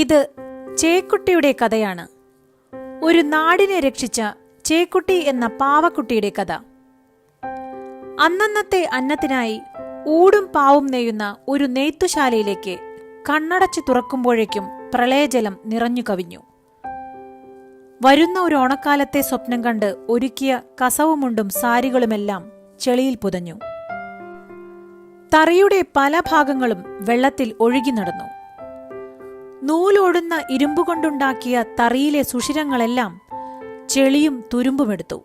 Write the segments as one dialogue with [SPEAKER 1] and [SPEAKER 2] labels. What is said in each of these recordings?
[SPEAKER 1] ഇത് ചേക്കുട്ടിയുടെ കഥയാണ്. ഒരു നാടിനെ രക്ഷിച്ച ചേക്കുട്ടി എന്ന പാവക്കുട്ടിയുടെ കഥ. അന്നന്നത്തെ അന്നത്തിനായി ഊടും പാവും നെയ്യുന്ന ഒരു നെയ്ത്തുശാലയിലേക്ക് കണ്ണടച്ച് തുറക്കുമ്പോഴേക്കും പ്രളയജലം നിറഞ്ഞു കവിഞ്ഞു. വരുന്ന ഒരു ഓണക്കാലത്തെ സ്വപ്നം കണ്ട് ഒരുക്കിയ കസവുമുണ്ടും സാരികളുമെല്ലാം ചെളിയിൽ പുതഞ്ഞു. തറയുടെ പല ഭാഗങ്ങളും വെള്ളത്തിൽ ഒഴുകി നടന്നു. നൂലോടുന്ന ഇരുമ്പുകൊണ്ടുണ്ടാക്കിയ തറിയിലെ സുഷിരങ്ങളെല്ലാം ചെളിയും തുരുമ്പുമെടുത്തു.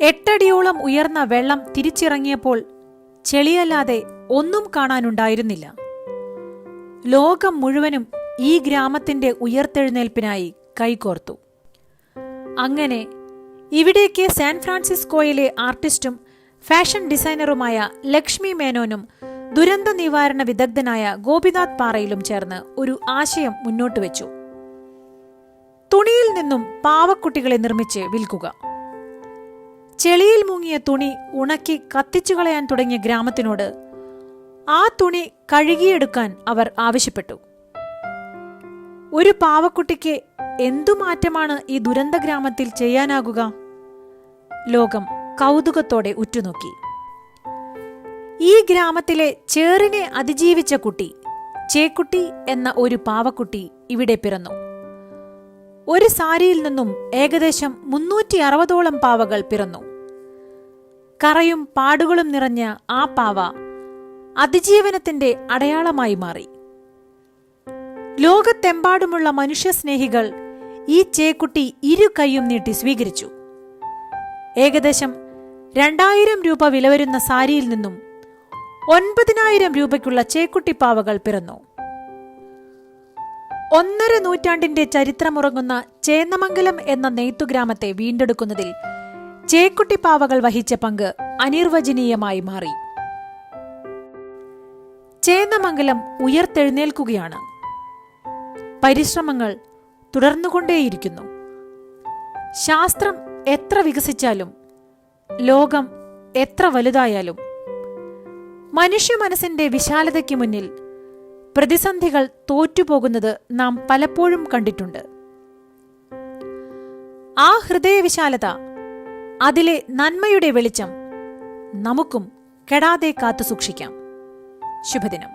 [SPEAKER 1] 8 അടിയോളം ഉയർന്ന വെള്ളം തിരിച്ചിറങ്ങിയപ്പോൾ ചെളിയല്ലാതെ ഒന്നും കാണാനുണ്ടായിരുന്നില്ല. ലോകം മുഴുവനും ഈ ഗ്രാമത്തിന്റെ ഉയർത്തെഴുന്നേൽപ്പിനായി കൈകോർത്തു. അങ്ങനെ ഇവിടേക്ക് സാൻ ഫ്രാൻസിസ്കോയിലെ ആർട്ടിസ്റ്റും ഫാഷൻ ഡിസൈനറുമായ ലക്ഷ്മി മേനോനും ദുരന്ത നിവാരണ വിദഗ്ധനായ ഗോപിനാഥ് പാറയിലും ചേർന്ന് ഒരു ആശയം മുന്നോട്ട് വെച്ചു. തുണിയിൽ നിന്നും പാവക്കുട്ടികളെ നിർമ്മിച്ച് വിൽക്കുക. ചെളിയിൽ മുങ്ങിയ തുണി ഉണക്കി കത്തിച്ചു കളയാൻ തുടങ്ങിയ ഗ്രാമത്തിനോട് ആ തുണി കഴുകിയെടുക്കാൻ അവർ ആവശ്യപ്പെട്ടു. ഒരു പാവക്കുട്ടിക്ക് എന്തു മാറ്റമാണ് ഈ ദുരന്ത ഗ്രാമത്തിൽ ചെയ്യാനാകുക? ലോകം കൗതുകത്തോടെ ഉറ്റുനോക്കി. ഈ ഗ്രാമത്തിലെ ചേറിനെ അതിജീവിച്ച കുട്ടി, ചേക്കുട്ടി എന്ന ഒരു പാവക്കുട്ടി ഇവിടെ പിറന്നു. ഒരു സാരിയിൽ നിന്നും ഏകദേശം 360ഓളം പാവകൾ പിറന്നു. കറയും പാടുകളും നിറഞ്ഞ ആ പാവ അതിജീവനത്തിന്റെ അടയാളമായി മാറി. ലോകത്തെമ്പാടുമുള്ള മനുഷ്യസ്നേഹികൾ ഈ ചേക്കുട്ടി ഇരു കൈയും നീട്ടി സ്വീകരിച്ചു. ഏകദേശം 2000 രൂപ വില വരുന്ന സാരിയിൽ നിന്നും 9000 രൂപയ്ക്കുള്ള ചേക്കുട്ടി പാവകൾ പിറന്നു. 1.5 നൂറ്റാണ്ടിന്റെ ചരിത്രമുറങ്ങുന്ന ചേന്നമംഗലം എന്ന നെയ്ത്തുഗ്രാമത്തെ വീണ്ടെടുക്കുന്നതിൽ ചേക്കുട്ടി പാവകൾ വഹിച്ച പങ്ക് അനിർവചനീയമായി മാറി. ചേന്നമംഗലം ഉയർത്തെഴുന്നേൽക്കുകയാണ്. പരിശ്രമങ്ങൾ തുടർന്നുകൊണ്ടേയിരിക്കുന്നു. ശാസ്ത്രം എത്ര വികസിച്ചാലും, ലോകം എത്ര വലുതായാലും, മനുഷ്യ മനസ്സിന്റെ വിശാലതയ്ക്ക് മുന്നിൽ പ്രതിസന്ധികൾ തോറ്റുപോകുന്നത് നാം പലപ്പോഴും കണ്ടിട്ടുണ്ട്. ആ ഹൃദയവിശാലത, അതിലെ നന്മയുടെ വെളിച്ചം നമുക്കും കെടാതെ കാത്തുസൂക്ഷിക്കാം. ശുഭദിനം.